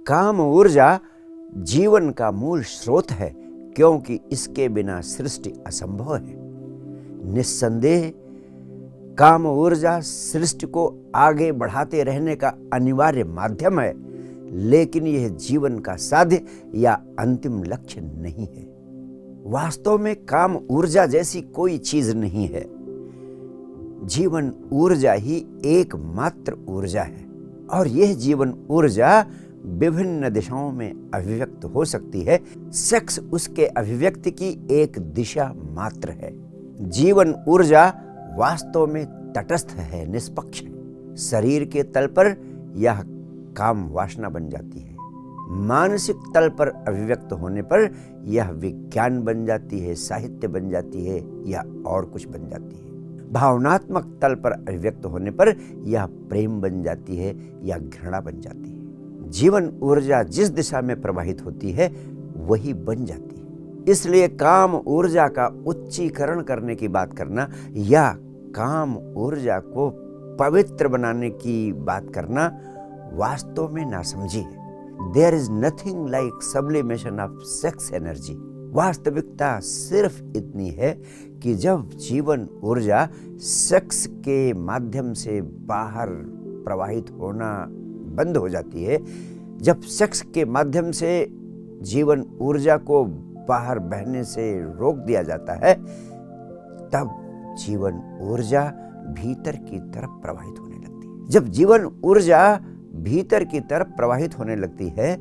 काम ऊर्जा जीवन का मूल स्रोत है, क्योंकि इसके बिना सृष्टि असंभव है। निस्संदेह काम ऊर्जा सृष्टि को आगे बढ़ाते रहने का अनिवार्य माध्यम है, लेकिन यह जीवन का साध्य या अंतिम लक्ष्य नहीं है। वास्तव में काम ऊर्जा जैसी कोई चीज नहीं है। जीवन ऊर्जा ही एकमात्र ऊर्जा है, और यह जीवन ऊर्जा विभिन्न दिशाओं में अभिव्यक्त हो सकती है। सेक्स उसके अभिव्यक्ति की एक दिशा मात्र है। जीवन ऊर्जा वास्तव में तटस्थ है, निष्पक्ष है। शरीर के तल पर यह काम वासना बन जाती है, मानसिक तल पर अभिव्यक्त होने पर यह विज्ञान बन जाती है, साहित्य बन जाती है या और कुछ बन जाती है। भावनात्मक तल पर अभिव्यक्त होने पर यह प्रेम बन जाती है या घृणा बन जाती है। जीवन ऊर्जा जिस दिशा में प्रवाहित होती है वही बन जाती है। इसलिए काम ऊर्जा का उच्चीकरण करने की बात करना या काम ऊर्जा को पवित्र बनाने की बात करना वास्तव में नासमझी है। There is nothing like sublimation of sex energy। वास्तविकता सिर्फ इतनी है कि जब जीवन ऊर्जा सेक्स के माध्यम से बाहर प्रवाहित होना बंद हो जाती है, जब सेक्स के माध्यम से जीवन ऊर्जा को बाहर बहने से रोक दिया जाता है, तब जीवन ऊर्जा भीतर की तरफ प्रवाहित होने लगती है। जब जीवन ऊर्जा भीतर की तरफ प्रवाहित होने लगती है,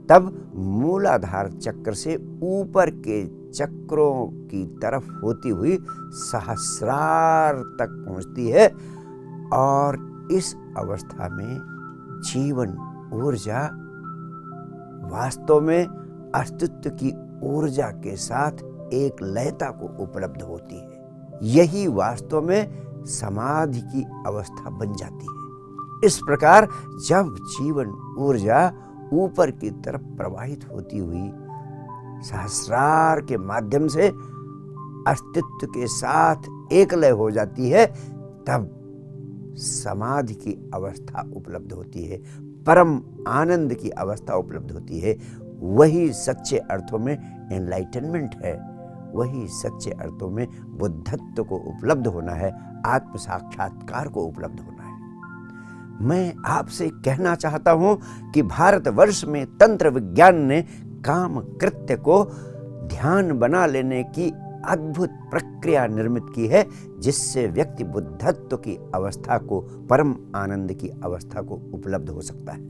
तब मूलाधार चक्र से ऊपर के चक्रों की तरफ होती हुई सहस्रार तक पहुंचती है, और इस अवस्था में जीवन ऊर्जा वास्तव में अस्तित्व की ऊर्जा के साथ एक लयता को उपलब्ध होती है। यही वास्तव में समाधि की अवस्था बन जाती है। इस प्रकार जब जीवन ऊर्जा ऊपर की तरफ प्रवाहित होती हुई सहस्रार के माध्यम से अस्तित्व के साथ एक लय हो जाती है, तब समाधि की अवस्था उपलब्ध होती है, परम आनंद की अवस्था उपलब्ध होती है। वही सच्चे अर्थों में एनलाइटनमेंट है, वही सच्चे अर्थों में बुद्धत्व को उपलब्ध होना है, आत्म साक्षात्कार को उपलब्ध होना है। मैं आपसे कहना चाहता हूं कि भारतवर्ष में तंत्र विज्ञान ने काम कृत्य को ध्यान बना लेने की अद्भुत प्रक्रिया निर्मित की है, जिससे व्यक्ति बुद्धत्व की अवस्था को, परम आनंद की अवस्था को उपलब्ध हो सकता है।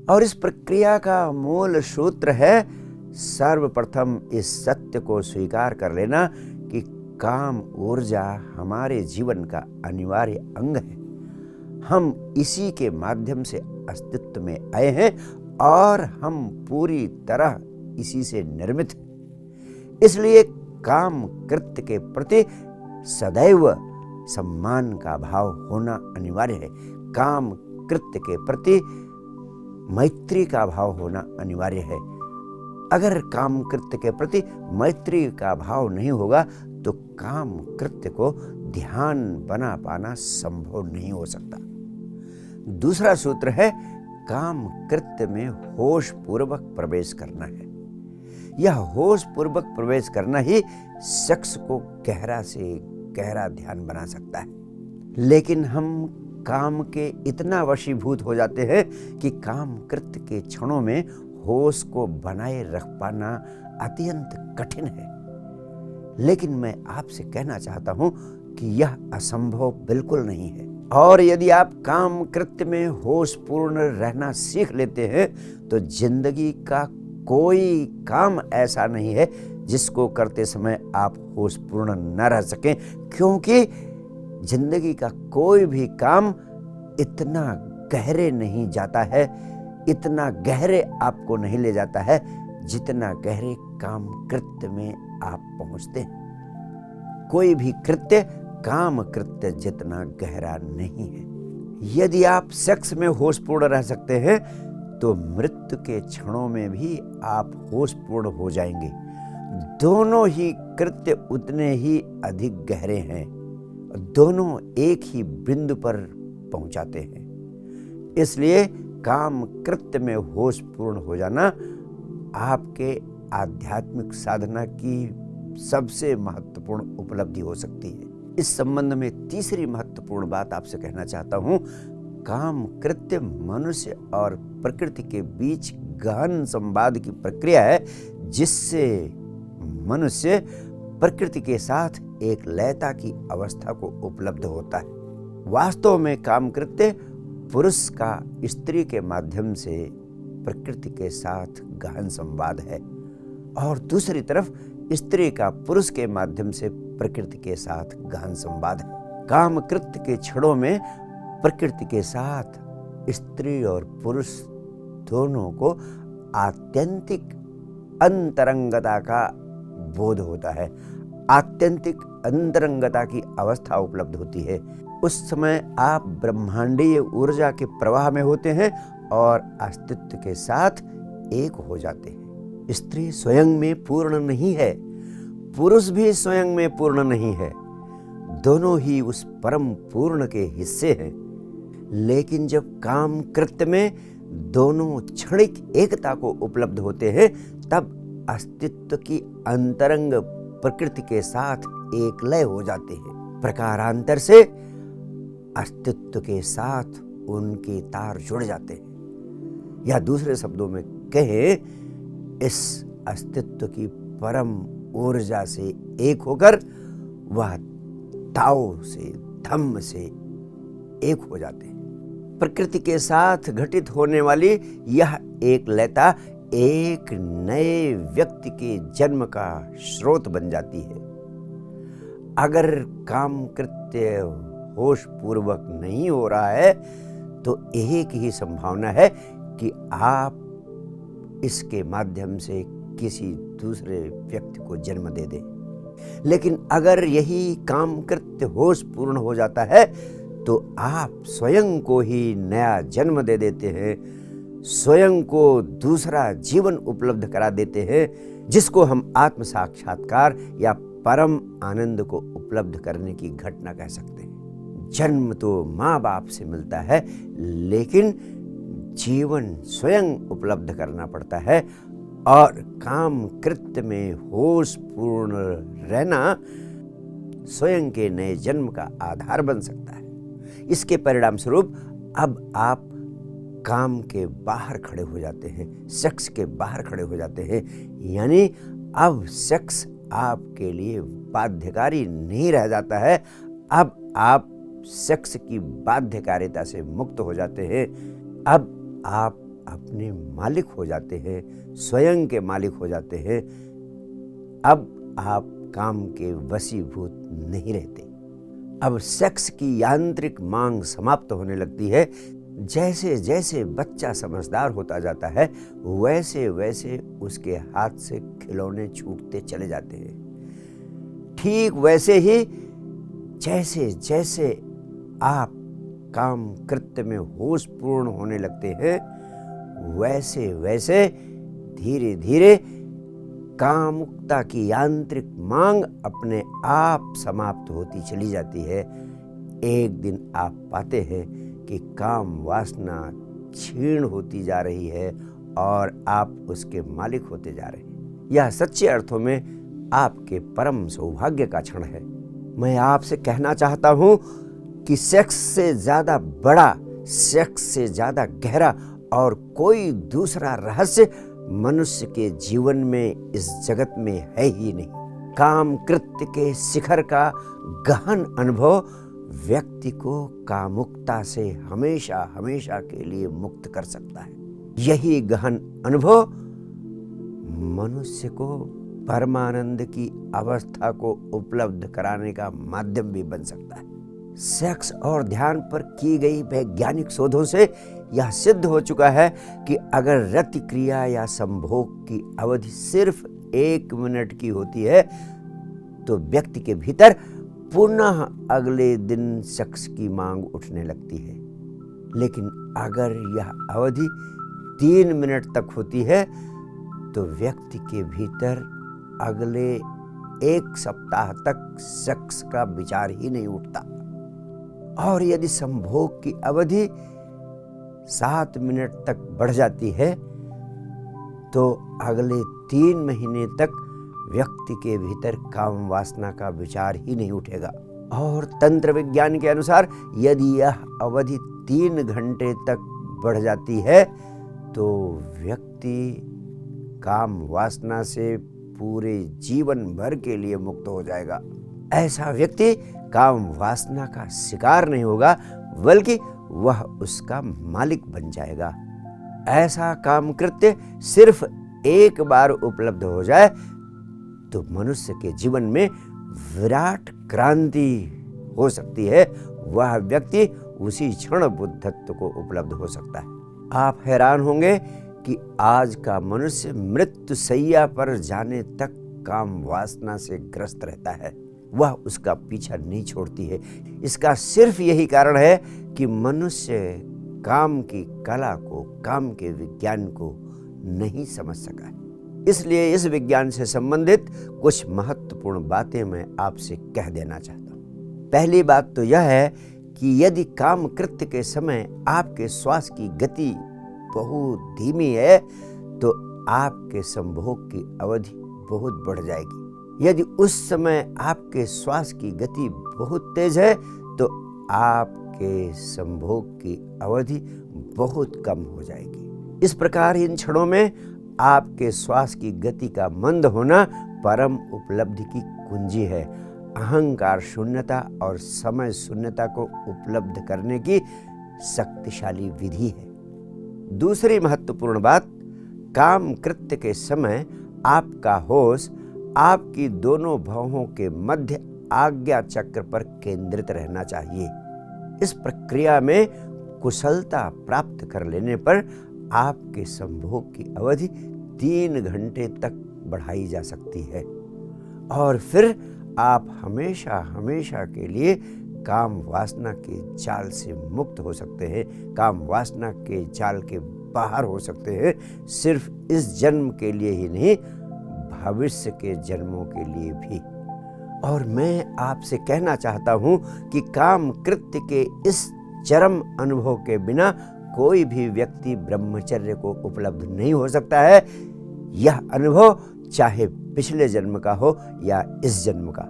और इस प्रक्रिया का मूल सूत्र है, सर्वप्रथम इस सत्य को स्वीकार कर लेना कि काम ऊर्जा हमारे जीवन का अनिवार्य अंग है। हम इसी के माध्यम से अस्तित्व में आए हैं और हम पूरी तरह इसी से निर्मित हैं। इसलिए काम कृत्य के प्रति सदैव सम्मान का भाव होना अनिवार्य है। काम कृत्य के प्रति मैत्री का भाव होना अनिवार्य है। अगर काम कृत्य के प्रति मैत्री का भाव नहीं होगा तो काम कृत्य को ध्यान बना पाना संभव नहीं हो सकता। दूसरा सूत्र है, काम कृत्य में होश पूर्वक प्रवेश करना है। यह होश पूर्वक प्रवेश करना ही सेक्स को गहरा से गहरा ध्यान बना सकता है। लेकिन हम काम के इतना वशीभूत हो जाते हैं कि काम कृत्य के क्षणों में होश को बनाए रख पाना अत्यंत कठिन है। लेकिन मैं आपसे कहना चाहता हूं कि यह असंभव बिल्कुल नहीं है। और यदि आप काम कृत्य में होश पूर्ण रहना सीख लेते हैं तो जिंदगी का कोई काम ऐसा नहीं है जिसको करते समय आप होश पूर्ण न रह सकें, क्योंकि जिंदगी का कोई भी काम इतना गहरे नहीं जाता है, इतना गहरे आपको नहीं ले जाता है जितना गहरे काम कृत्य में आप पहुंचते हैं। कोई भी कृत्य काम कृत्य जितना गहरा नहीं है। यदि आप सेक्स में होशपूर्ण रह सकते हैं तो मृत्यु के क्षणों में भी आप होशपूर्ण हो जाएंगे। दोनों ही कृत्य उतने ही अधिक गहरे हैं, दोनों एक ही बिंदु पर पहुंचाते हैं। इसलिए काम कृत्य में होश पूर्ण हो जाना आपके आध्यात्मिक साधना की सबसे महत्वपूर्ण उपलब्धि हो सकती है। इस संबंध में तीसरी महत्वपूर्ण बात आपसे कहना चाहता हूं। काम कृत्य मनुष्य और प्रकृति के बीच गहन संवाद की प्रक्रिया है, जिससे मनुष्य प्रकृति के साथ एक लयता की अवस्था को उपलब्ध होता है। वास्तव में काम कृत्य पुरुष का स्त्री के माध्यम से प्रकृति के साथ गहन संवाद है, और दूसरी तरफ स्त्री का पुरुष के माध्यम से प्रकृति के साथ गहन संवाद है। काम कृत्य के क्षणों में प्रकृति के साथ स्त्री और पुरुष दोनों को आत्यंतिक अंतरंगता का बोध होता है, आत्यंतिक अंतरंगता की अवस्था उपलब्ध होती है। उस समय आप ब्रह्मांडीय ऊर्जा के प्रवाह में होते हैं और अस्तित्व के साथ एक हो जाते हैं। स्त्री स्वयं में पूर्ण नहीं है, पुरुष भी स्वयं में पूर्ण नहीं है, दोनों ही उस परम पूर्ण के हिस्से हैं। लेकिन जब काम कृत्य में दोनों क्षणिक एकता को उपलब्ध होते हैं, तब अस्तित्व की अंतरंग प्रकृति के साथ एक लय हो जाते हैं। प्रकारांतर से अस्तित्व के साथ उनके तार जुड़ जाते हैं, या दूसरे शब्दों में कहें, इस अस्तित्व की परम ऊर्जा से एक होकर वह ताओ से, धम्म से एक हो जाते हैं। प्रकृति के साथ घटित होने वाली यह एक लयता एक नए व्यक्ति के जन्म का स्रोत बन जाती है। अगर काम कृत्य होश पूर्वक नहीं हो रहा है तो एक ही संभावना है कि आप इसके माध्यम से किसी दूसरे व्यक्ति को जन्म दे दें। लेकिन अगर यही काम कृत्य होश पूर्ण हो जाता है तो आप स्वयं को ही नया जन्म दे देते हैं, स्वयं को दूसरा जीवन उपलब्ध करा देते हैं, जिसको हम आत्म साक्षात्कार या परम आनंद को उपलब्ध करने की घटना कह सकते हैं। जन्म तो माँ बाप से मिलता है, लेकिन जीवन स्वयं उपलब्ध करना पड़ता है, और काम कृत्य में होश पूर्ण रहना स्वयं के नए जन्म का आधार बन सकता है। इसके परिणाम स्वरूप अब आप काम के बाहर खड़े हो जाते हैं, सेक्स के बाहर खड़े हो जाते हैं, यानी अब सेक्स आपके लिए बाध्यकारी नहीं रह जाता है। अब आप सेक्स की बाध्यकारिता से मुक्त हो जाते हैं। अब आप अपने मालिक हो जाते हैं, स्वयं के मालिक हो जाते हैं। अब आप काम के वशीभूत नहीं रहते। अब सेक्स की यांत्रिक मांग समाप्त होने लगती है। जैसे जैसे बच्चा समझदार होता जाता है, वैसे वैसे उसके हाथ से खिलौने छूटते चले जाते हैं। ठीक वैसे ही जैसे जैसे आप काम कृत्य में होश पूर्ण होने लगते हैं, वैसे वैसे धीरे धीरे कामुकता की यांत्रिक मांग अपने आप समाप्त होती चली जाती है। एक दिन आप पाते हैं कि काम वासना क्षीण होती जा रही है और आप उसके मालिक होते जा रहे हैं। यह सच्चे अर्थों में आपके परम सौभाग्य का क्षण है। मैं आपसे कहना चाहता हूं कि सेक्स से ज्यादा बड़ा, सेक्स से ज्यादा गहरा और कोई दूसरा रहस्य मनुष्य के जीवन में इस जगत में है ही नहीं। काम कृत्य के शिखर का गहन अनुभव व्यक्ति को कामुकता से हमेशा हमेशा के लिए मुक्त कर सकता है। यही गहन अनुभव मनुष्य को परमानंद की अवस्था को उपलब्ध कराने का माध्यम भी बन सकता है। सेक्स और ध्यान पर की गई वैज्ञानिक शोधों से यह सिद्ध हो चुका है कि अगर रति क्रिया या संभोग की अवधि सिर्फ 1 मिनट की होती है तो व्यक्ति के भीतर पुनः अगले दिन सेक्स की मांग उठने लगती है। लेकिन अगर यह अवधि 3 मिनट तक होती है तो व्यक्ति के भीतर अगले 1 सप्ताह तक सेक्स का विचार ही नहीं उठता। और यदि संभोग की अवधि 7 मिनट तक बढ़ जाती है तो अगले 3 महीने तक व्यक्ति के भीतर काम वासना का विचार ही नहीं उठेगा। और तंत्र विज्ञान के अनुसार यदि यह अवधि 3 घंटे तक बढ़ जाती है तो व्यक्ति काम वासना से पूरे जीवन भर के लिए मुक्त हो जाएगा। ऐसा व्यक्ति काम वासना का शिकार नहीं होगा, बल्कि वह उसका मालिक बन जाएगा। ऐसा काम कृत्य सिर्फ एक बार उपलब्ध हो जाए तो मनुष्य के जीवन में विराट क्रांति हो सकती है। वह व्यक्ति उसी क्षण बुद्धत्व को उपलब्ध हो सकता है। आप हैरान होंगे कि आज का मनुष्य मृत्युशैया पर जाने तक काम वासना से ग्रस्त रहता है। वह उसका पीछा नहीं छोड़ती है। इसका सिर्फ यही कारण है कि मनुष्य काम की कला को, काम के विज्ञान को नहीं समझ सका है। इसलिए इस विज्ञान से संबंधित कुछ महत्वपूर्ण बातें मैं आपसे कह देना चाहता हूँ। पहली बात तो यह है कि यदि काम कृत्य के समय आपके श्वास की गति बहुत धीमी है तो आपके संभोग की अवधि बहुत बढ़ जाएगी। यदि उस समय आपके श्वास की गति बहुत तेज है तो आपके संभोग की अवधि बहुत कम हो जाएगी। इस प्रकार इन क्षणों में आपके श्वास की गति का मंद होना परम उपलब्धि की कुंजी है। अहंकार शून्यता और समय शून्यता को उपलब्ध करने की शक्तिशाली विधि है। दूसरी महत्वपूर्ण बात, काम कृत्य के समय आपका होश आपकी दोनों भौहों के मध्य आज्ञा चक्र पर केंद्रित रहना चाहिए। इस प्रक्रिया में कुशलता प्राप्त कर लेने पर आपके संभोग की अवधि 3 घंटे तक बढ़ाई जा सकती है और फिर आप हमेशा हमेशा के लिए काम वासना के जाल से मुक्त हो सकते हैं, काम वासना के जाल के बाहर हो सकते हैं। सिर्फ इस जन्म के लिए ही नहीं, भविष्य के जन्मों के लिए भी। और मैं आपसे कहना चाहता हूं कि काम कृत्य के इस चरम अनुभव के बिना कोई भी व्यक्ति ब्रह्मचर्य को उपलब्ध नहीं हो सकता है। यह अनुभव चाहे पिछले जन्म का हो या इस जन्म का,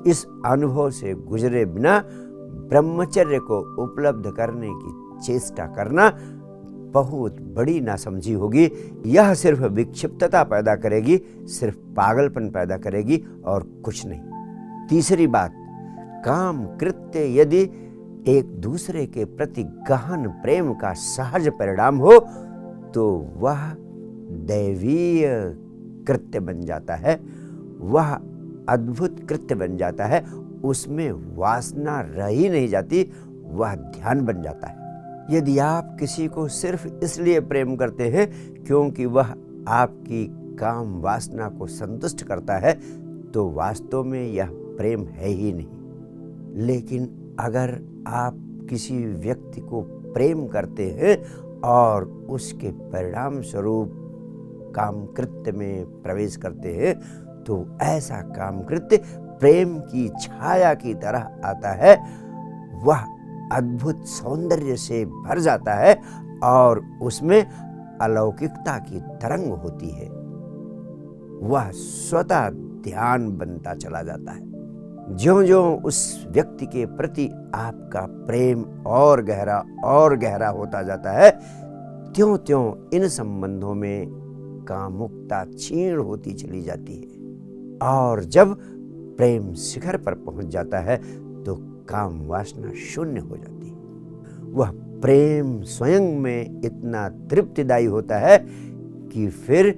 इस अनुभव से गुजरे बिना ब्रह्मचर्य को उपलब्ध करने की चेष्टा करना बहुत बड़ी नासमझी होगी। यह सिर्फ विक्षिप्तता पैदा करेगी, सिर्फ पागलपन पैदा करेगी और कुछ नहीं। तीसरी बात, काम कृत्य यदि एक दूसरे के प्रति गहन प्रेम का सहज परिणाम हो तो वह दैवीय कृत्य बन जाता है, वह अद्भुत कृत्य बन जाता है। उसमें वासना रह ही नहीं जाती, वह ध्यान बन जाता है। यदि आप किसी को सिर्फ इसलिए प्रेम करते हैं क्योंकि वह आपकी काम वासना को संतुष्ट करता है तो वास्तव में यह प्रेम है ही नहीं। लेकिन अगर आप किसी व्यक्ति को प्रेम करते हैं और उसके परिणाम स्वरूप काम कृत्य में प्रवेश करते हैं तो ऐसा काम कृत्य प्रेम की छाया की तरह आता है। वह अद्भुत सौंदर्य से भर जाता है और उसमें अलौकिकता की तरंग होती है। वह स्वतः ध्यान बनता चला जाता है। ज्यों-ज्यों उस व्यक्ति के प्रति आपका प्रेम और गहरा होता जाता है, त्यों-त्यों इन संबंधों में कामुकता क्षीण होती चली जाती है और जब प्रेम शिखर पर पहुंच जाता है तो काम वासना शून्य हो जाती है। वह प्रेम स्वयं में इतना तृप्तिदायी होता है कि फिर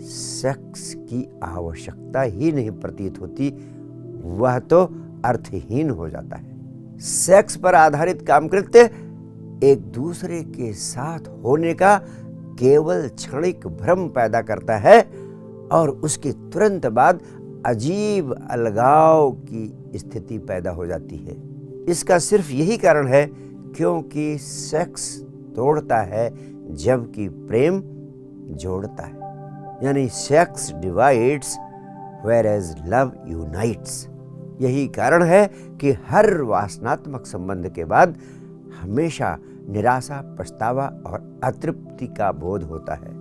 सेक्स की आवश्यकता ही नहीं प्रतीत होती, वह तो अर्थहीन हो जाता है। सेक्स पर आधारित काम कृत्य एक दूसरे के साथ होने का केवल क्षणिक भ्रम पैदा करता है और उसके तुरंत बाद अजीब अलगाव की स्थिति पैदा हो जाती है। इसका सिर्फ यही कारण है क्योंकि सेक्स तोड़ता है जबकि प्रेम जोड़ता है। यानी sex divides whereas love unites. यही कारण है कि हर वासनात्मक संबंध के बाद हमेशा निराशा, पछतावा और अतृप्ति का बोध होता है।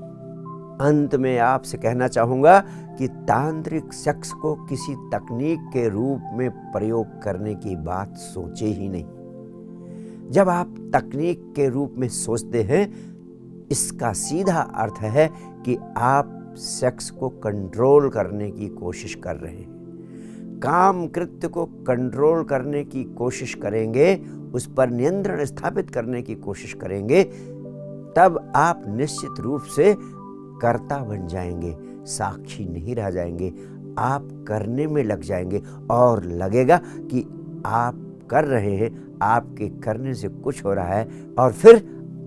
अंत में आपसे कहना चाहूँगा कि तांत्रिक सेक्स को किसी तकनीक के रूप में प्रयोग करने की बात सोचे ही नहीं। जब आप तकनीक के रूप में सोचते हैं, इसका सीधा अर्थ है कि आप सेक्स को कंट्रोल करने की कोशिश कर रहे हैं। काम कृत्य को कंट्रोल करने की कोशिश करेंगे, उस पर नियंत्रण स्थापित करने की कोशिश करेंगे, तब आप निश्चित रूप से कर्ता बन जाएंगे, साक्षी नहीं रह जाएंगे। आप करने में लग जाएंगे और लगेगा कि आप कर रहे हैं, आपके करने से कुछ हो रहा है, और फिर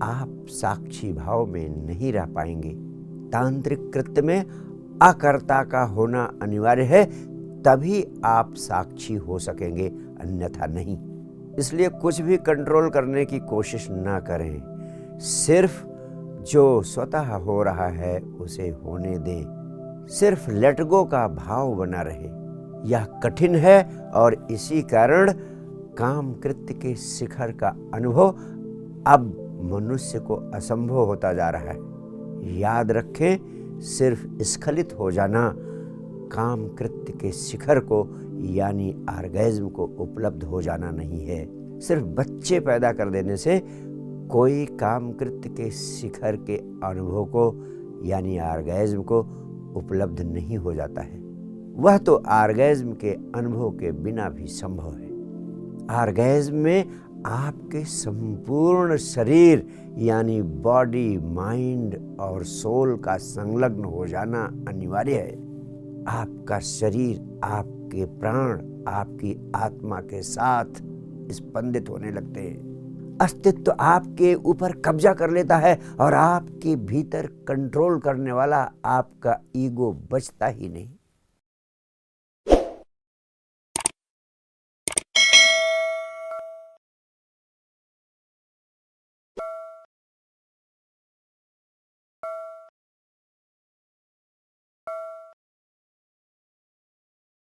आप साक्षी भाव में नहीं रह पाएंगे। तांत्रिक कृत्य में अकर्ता का होना अनिवार्य है, तभी आप साक्षी हो सकेंगे, अन्यथा नहीं। इसलिए कुछ भी कंट्रोल करने की कोशिश ना करें। सिर्फ जो स्वतः हो रहा है उसे होने दें। सिर्फ लेट गो का भाव बना रहे। यह कठिन है और इसी कारण काम कृत्य के शिखर का अनुभव अब मनुष्य को असंभव होता जा रहा है। याद रखें, सिर्फ स्खलित हो जाना काम कृत्य के शिखर को यानी ऑर्गेज्म को उपलब्ध हो जाना नहीं है। सिर्फ बच्चे पैदा कर देने से कोई काम कृत्य के शिखर के अनुभव को यानी ऑर्गेज्म को उपलब्ध नहीं हो जाता है। वह तो ऑर्गेज्म के अनुभव के बिना भी संभव है। ऑर्गेज्म में आपके संपूर्ण शरीर यानी बॉडी, माइंड और सोल का संलग्न हो जाना अनिवार्य है। आपका शरीर, आपके प्राण आपकी आत्मा के साथ स्पंदित होने लगते हैं। अस्तित्व आपके ऊपर कब्जा कर लेता है और आपके भीतर कंट्रोल करने वाला आपका ईगो बचता ही नहीं।